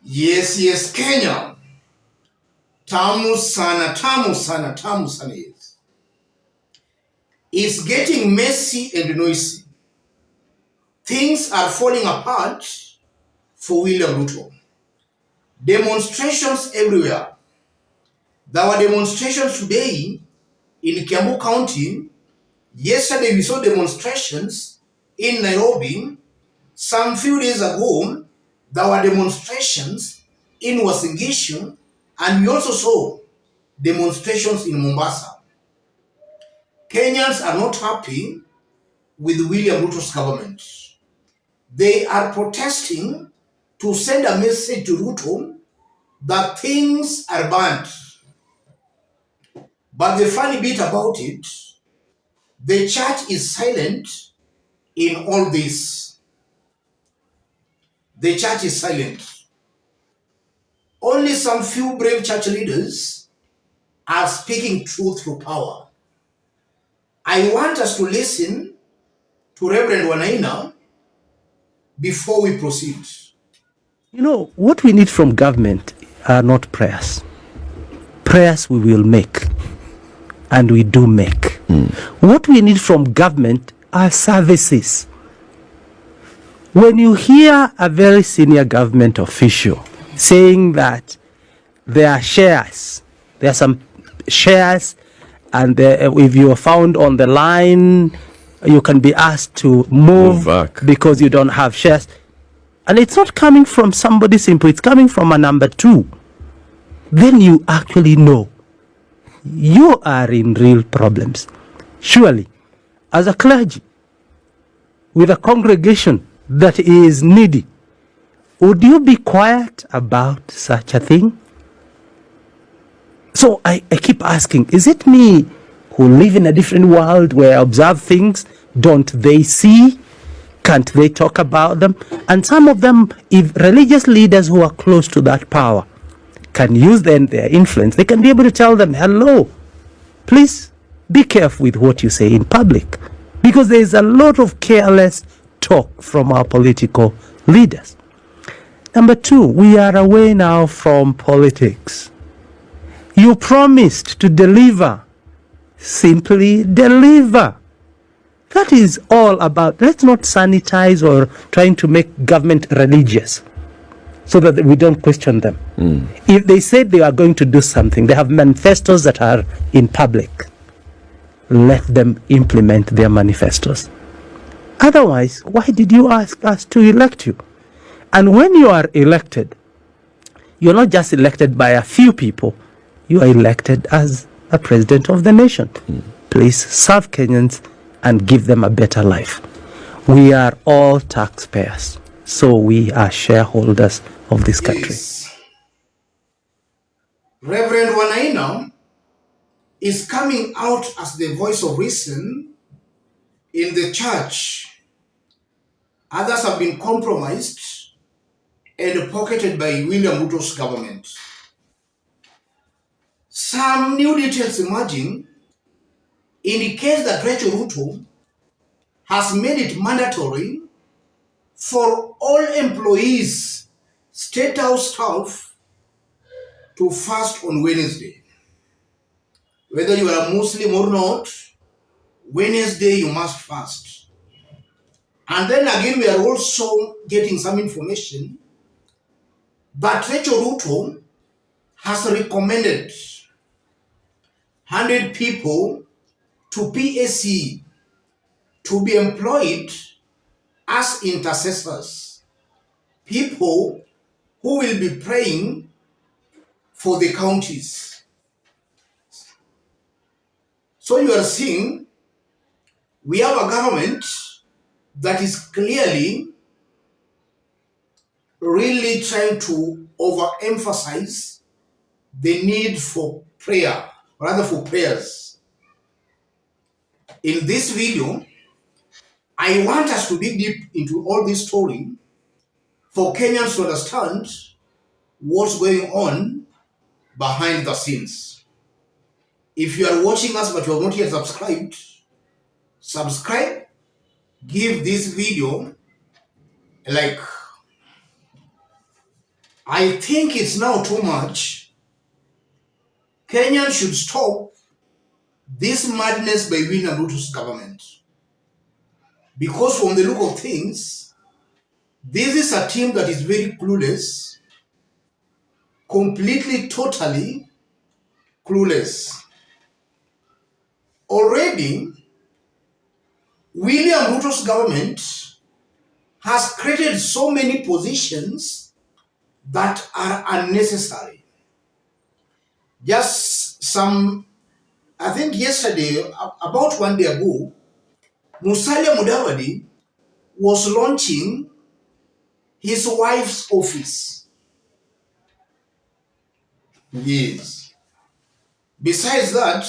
Yes, Kenya. Tamu sana, tamu sana, tamu sana, yes. It's getting messy and noisy. Things are falling apart for William Ruto. Demonstrations everywhere. There were demonstrations today in Kiambu County. Yesterday we saw demonstrations in Nairobi. Some few days ago, there were demonstrations in Uasin Gishu, and we also saw demonstrations in Mombasa. Kenyans are not happy with William Ruto's government. They are protesting to send a message to Ruto that things are bad. But the funny bit about it, the church is silent in all this. The church is silent. Only some few brave church leaders are speaking truth through power. I want us to listen to Reverend Wanaina before we proceed. You know, what we need from government are not prayers. Prayers we will make, and we do make. What we need from government are services. When you hear a very senior government official saying that there are shares, there are some shares, and if you are found on the line, you can be asked to move back because you don't have shares. And it's not coming from somebody simple, it's coming from a number two. Then you actually know you are in real problems. Surely, as a clergy, with a congregation that is needy, would you be quiet about such a thing? So I keep asking, is it me who live in a different world where I observe things? Don't they see? Can't they talk about them? And some of them, if religious leaders who are close to that power can use their influence, they can be able to tell them, hello, please be careful with what you say in public. Because there is a lot of careless talk from our political leaders. Number two, we are away now from politics. You promised to deliver. Simply deliver. That is all about. Let's not sanitize or trying to make government religious so that we don't question them. If they said they are going to do something, they have manifestos that are in public. Let them implement their manifestos. Otherwise, why did you ask us to elect you? And when you are elected, you're not just elected by a few people, you are elected as a president of the nation. Please serve Kenyans and give them a better life. We are all taxpayers, so we are shareholders of this country. Yes. Reverend Wanaina is coming out as the voice of reason in the church. Others have been compromised and pocketed by William Ruto's government. Some new details emerging indicates that Rachel Ruto has made it mandatory for all employees, State House staff, to fast on Wednesday. Whether you are a Muslim or not, Wednesday you must fast. And then again, we are also getting some information that Rachel Ruto has recommended 100 people to PAC to be employed as intercessors, people who will be praying for the counties. So you are seeing we have a government that is clearly really trying to overemphasize the need for prayer, rather for prayers. In this video, I want us to dig deep into all this story for Kenyans to understand what's going on behind the scenes. If you are watching us but you have not yet subscribed, subscribe, give this video a like. I think it's now too much. Kenyans should stop this madness by William Ruto's government. Because from the look of things, this is a team that is very clueless, completely, totally clueless. Already, William Ruto's government has created so many positions that are unnecessary. Just I think yesterday, about 1 day ago, Musalia Mudavadi was launching his wife's office. Yes. Besides that,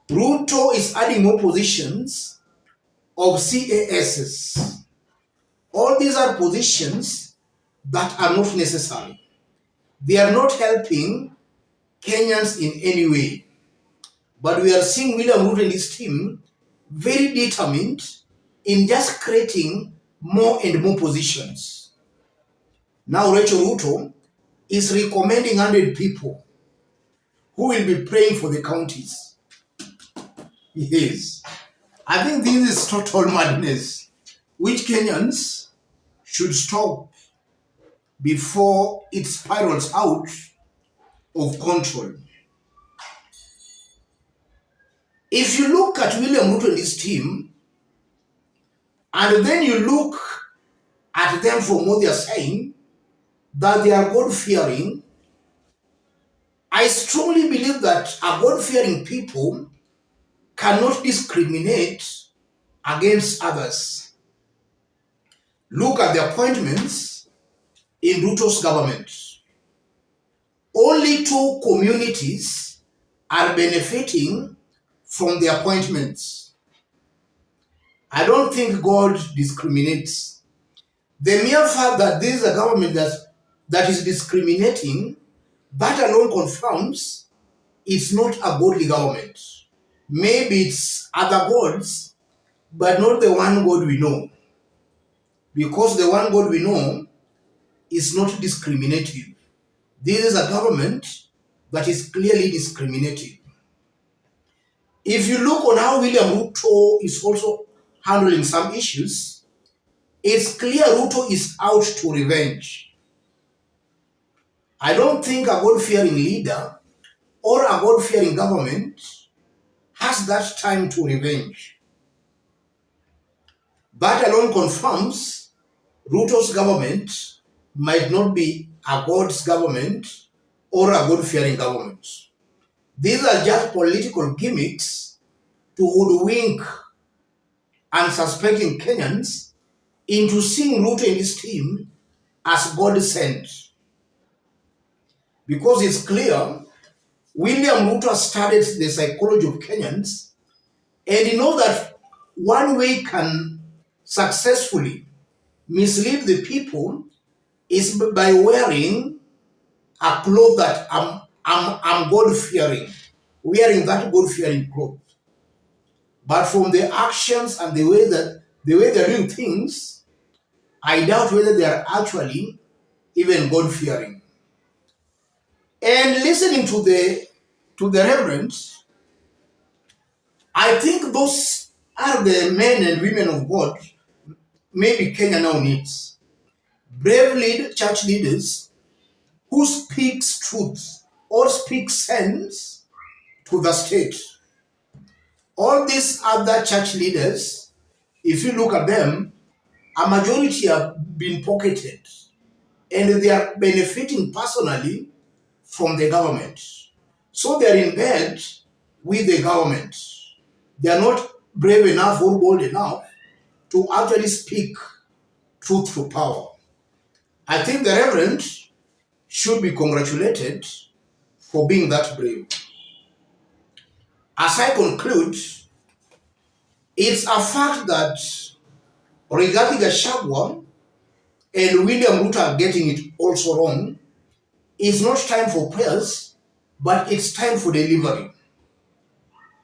Ruto is adding more positions of CASs. All these are positions that are not necessary. They are not helping Kenyans in any way. But we are seeing William Ruto and his team very determined in just creating more and more positions. Now Rachel Ruto is recommending 100 people who will be praying for the counties. Yes. I think this is total madness, which Kenyans should stop before it spirals out of control. If you look at William Ruto and his team, and then you look at them from what they are saying, that they are God-fearing, I strongly believe that a God-fearing people cannot discriminate against others. Look at the appointments in Ruto's government. Only two communities are benefiting from the appointments. I don't think God discriminates. The mere fact that this is a government that is discriminating, that alone confirms it's not a godly government. Maybe it's other gods, but not the one God we know. Because the one God we know is not discriminative. This is a government that is clearly discriminative. If you look on how William Ruto is also handling some issues, it's clear Ruto is out to revenge. I don't think a God-fearing leader or a God-fearing government has that time to revenge. That alone confirms Ruto's government might not be a God's government or a God-fearing government. These are just political gimmicks to hoodwink unsuspecting Kenyans into seeing Ruto and his team as God sent. Because it's clear William Ruto studied the psychology of Kenyans, and he knows that one way he can successfully mislead the people is by wearing a cloth that I'm God-fearing, wearing that God-fearing cloth. But from the actions and the way they're doing things, I doubt whether they are actually even God-fearing. And listening to the reverends, I think those are the men and women of God maybe Kenya now needs. Brave church leaders who speaks truth or speak sense to the state. All these other church leaders, if you look at them, a majority have been pocketed and they are benefiting personally from the government. So they are in bed with the government. They are not brave enough or bold enough to actually speak truth to power. I think the Reverend should be congratulated for being that brave. As I conclude, it's a fact that regarding Gachagua and William Ruto are getting it also wrong, it's not time for prayers, but it's time for delivery.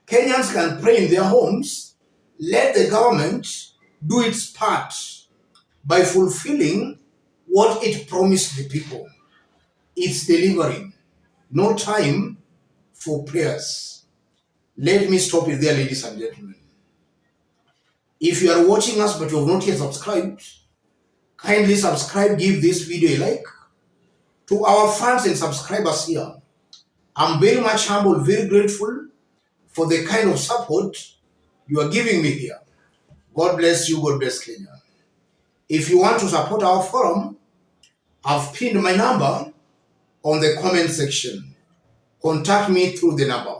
Kenyans can pray in their homes, let the government do its part by fulfilling what it promised the people. It's delivering. No time for prayers. Let me stop it there, ladies and gentlemen. If you are watching us but you have not yet subscribed, kindly subscribe, give this video a like. To our fans and subscribers here, I'm very much humble, very grateful for the kind of support you are giving me here. God bless you, God bless Kenya. If you want to support our forum, I've pinned my number on the comment section. Contact me through the number.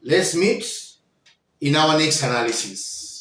Let's meet in our next analysis.